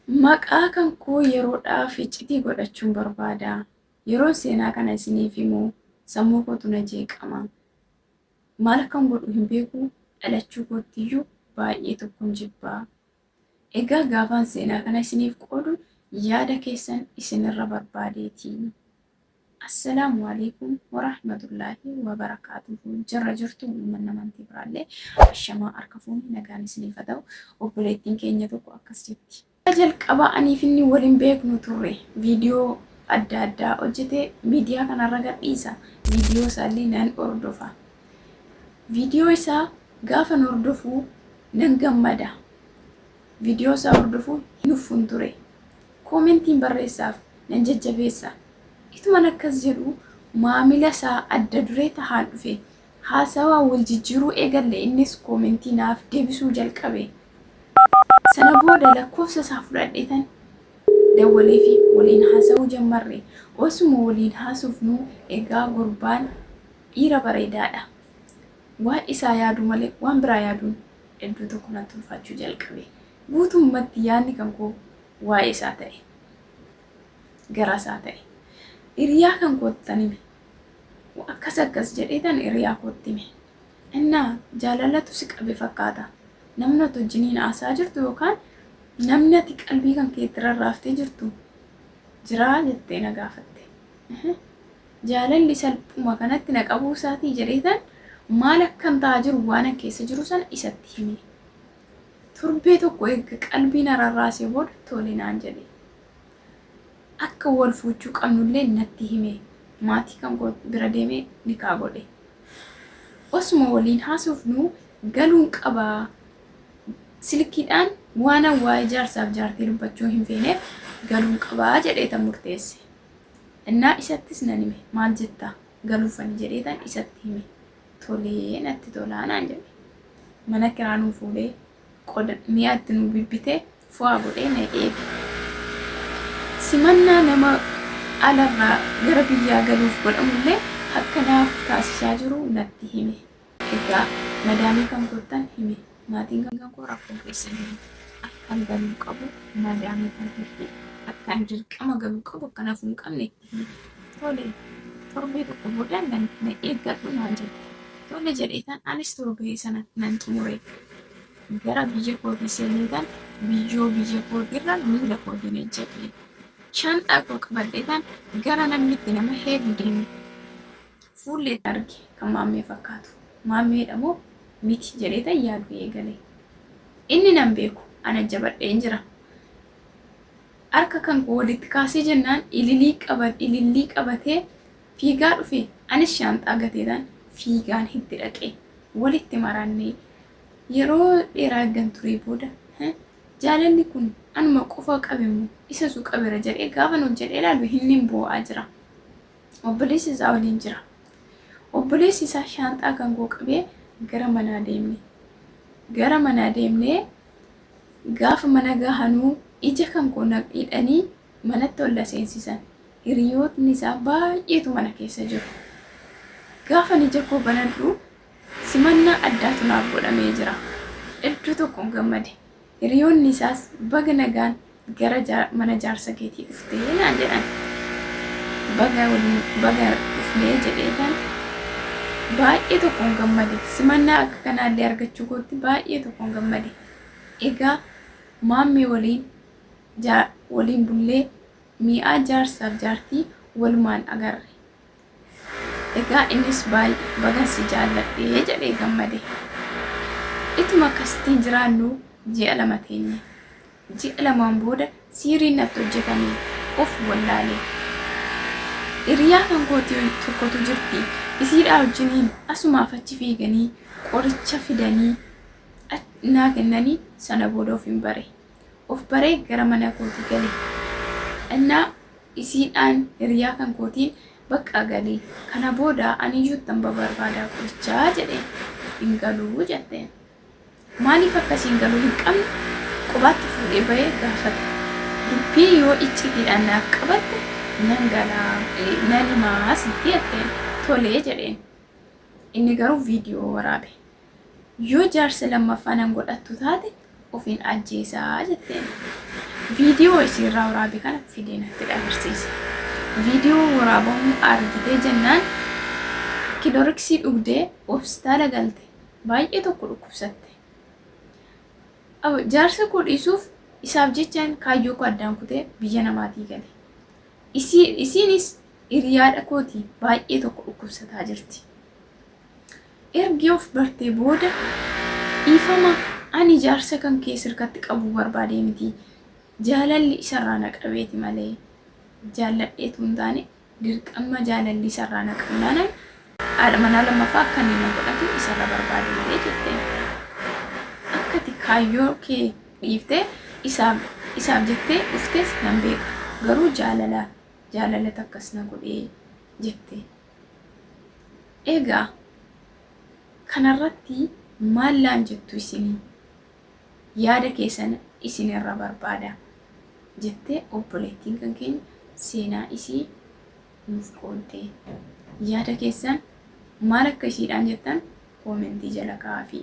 Maqaa kan koo yeroodhaaf iccitii godhachuun barbaada. Yeroon seenaa kana isiniif himu sammuu kootu na jeeqama. Maal akkan godhu hin beeku, dhalachuu koottiyyuu baay'ee tokkon jibbaa. Egaa gaafaan seenaa kana isiniif qoodu yaada keessan isinirra barbaadeeti. Assalaamu alaikum warahmatullaahi wabarakaatuhu. Jarra jirtu uummanni amantii biraallee ashamaa harka fuuni nagaan isiniif haa ta'u. Obboleettiin keenya tokko akkas jetti. Jalqaba aniif inni waliin beeknu turre viidiyoo adda addaa hojjete miidiyaa kanarra gadhiisa. Viidiyoo isaallee nan hordofa. Viidiyoo isaa gaafa hordofu nan gammada. Viidiyoo isaa hordofu hin uffun ture. Koomentiin barreessaaf nan jajjabeessa. Ituman akkas jedhu maamila isaa adda duree tahaan dhufe. Haasawaa wal jijjiiruu eegalle innis koomentii naaf deebisuu jalqabe. Sana booda lakkoofsa isaa fudhadheetan dawwalee fi waliin haasa'uu jalqabne. Osuma waliin haasofnu egaa gurbaan dhiira bareedaadha. Waan isaa yaadu malee waan biraa yaaduun iddoo tokko natti ulfaachuu jalqabe. Guutummaatti yaadni kan koo waa'ee isaa ta'e. Gara isaa ta'e. Hiriyaa kan kootti hime. Akkas jedheetan hiriyaa kootti hime. Innaa jaalalatu si qabe fakkaata. Namni ati wajjiniin haasaa jirtu yookaan namni ati qalbii kan keetti rarraaftee jirtu jiraa jettee na gaafatte. Jaalalli salphuma kanatti na qabuu isaatii jedheetan maal akkam ta'aa jiru waan keessa jiru sana isatti hime. Torbee tokko eega qalbii na rarraasee booda tole naan jedhe. Akka wal fuuchuu qabnullee natti hime. Maatii kan bira deemee nikaa godhe. Osuma waliin haasofnu galuun qabaa. Silkiidhaan waan waa'ee jaarsaaf jaartii dubbachuu hin feeneef galuun qabaa jedheetan murteesse. Innaa isattis nan hime. Maal jettaa galuufani jedheetan isatti hime. Tolee natti tolaa naan jedhe. Mana kiraa nuu fuudhee mi'a itti nuu bibbitee fo'aa godhee na eege. Simannaa nama alarraa gara biyyaa galuuf godhamullee akkanaaf taasisaa jiru natti hime. Egaa madaamii kan kottan hime. Maatiin kan koo rakkoo keessan akkan galuu qabu madaamii kan hime. Akkan dirqama galuu qabu akkanaaf hin qabne itti hime. Tole torbee tokko boodaan na eeggadhu naan jedhe. Tole jedheetan anis torbee sana nan xumure. Gara biyya kootii seeneetan biyya kootiirra miila kootiin ejjete. Shanxaa koo qabadheetan gara namni itti nama heedu deeme. Fuullee arge kan maammee fakkaatu. Maammeedha moo miti jedheetan yaadu eegale. Inni nan beeku ana jabadheen jira. Harka kan koo walitti kaasee jennaan ilillii qabatee fiigaa dhufe. Anis shanxaa gateetan fiigaan itti dhaqe. Walitti marannee yeroo dheeraa eeggan ture booda jaalalli kun anuma qofa qabeemu isa su qabera jedhee gaafa nuun jedhee ilaalu inni boo'aa jira. Obboleessi isaa waliin jira. Obboleessi isaa shanxaa kan koo qabee gara manaa deemne. Gara manaa deemnee gaafa mana gahanuu ija kan koo hidhanii manatti ol seensisan. Hiriyootni isaa baay'eetu mana keessa jiru. Gaafa ija koo banadhu simannaa addaatu naaf godhamee jira. Iddoo tokkoon gammade. Hiriyoonni isaas baga nagaan gara mana jaarsa keetii dhuftee naan jedhan. Baga dhufnee jedheetan baay'ee tokkoon gammade. Simannaa akka kanaallee argachuu kootti baay'ee tokkoon gammade. Egaa maammee waliin bullee mi'aa jaarsaaf jaartii walumaan agarre. Egaa innis baga si jaalladhee jedhee gammade. Ituma akkasitiin jiraannu ji'a lama teenye. Ji'a lamaan booda siiriin natti hojjetamee of wallaalee. Hiriyaa kan kootii tokkotu jirti. Isiidhaa wajjiniin asumaaf achi fiiganii qoricha fidanii naa kennanii sana booda of hin bare. Of baree gara mana kootii gale. Innaa isiidhaan hiriyaa kan kootiin bakka galee. Kana booda aniyyuu tamba barbaadaa qorichaa jedheen hin galuu jetteen. Maaliif akkasiin galuu hin qabne qubaatti fuudhee bahee gaafate. Dubbii yoo iccitiidhaan naaf qabatte nan galaa nan himaa sitti jetteen. Tolee jedheen. Inni garuu viidiyoo waraabe. Yoo jaarsa lammaffaa nan godhattu taate ofiin ajjeesaa jetteen. viidiyoo isiirraa waraabe kana fidee natti agarsiise. Viidiyoo waraabamu argitee jennaan kiloriksii dhugdee hospitaala galte. Baay'ee tokko dhukkubsatte. Jaarsa koo dhiisuuf isaaf jechaan kaayyoo koo addaan kutee biyya namaatii gale. Isiinis hiriyaadha kooti baay'ee tokko dhukkubsataa jirti. Ergi of bartee booda dhiifama ani jaarsa kan kee sirkatti qabu barbaadee miti. Jaalalli isarraa na qabeeti malee jaalladheetu hin taane dirqama jaalalli isarraa na qabnaan haadha manaa lammaffaa akka inni na godhatu isarra barbaade malee jettee. Akkati kaayyoo kee dhiiftee isaaf jettee dhuftes nan beeka. Garuu jaalala takkas na godhee jette. Egaa kanarratti maallaan jettu isinii? Yaada keessan isinirra barbaada jettee obboleettiin kan keenya seenaa isii nuuf qooddee. Yaada keessan maal akka isiidhaan jettan koomentii jala kaa'aa.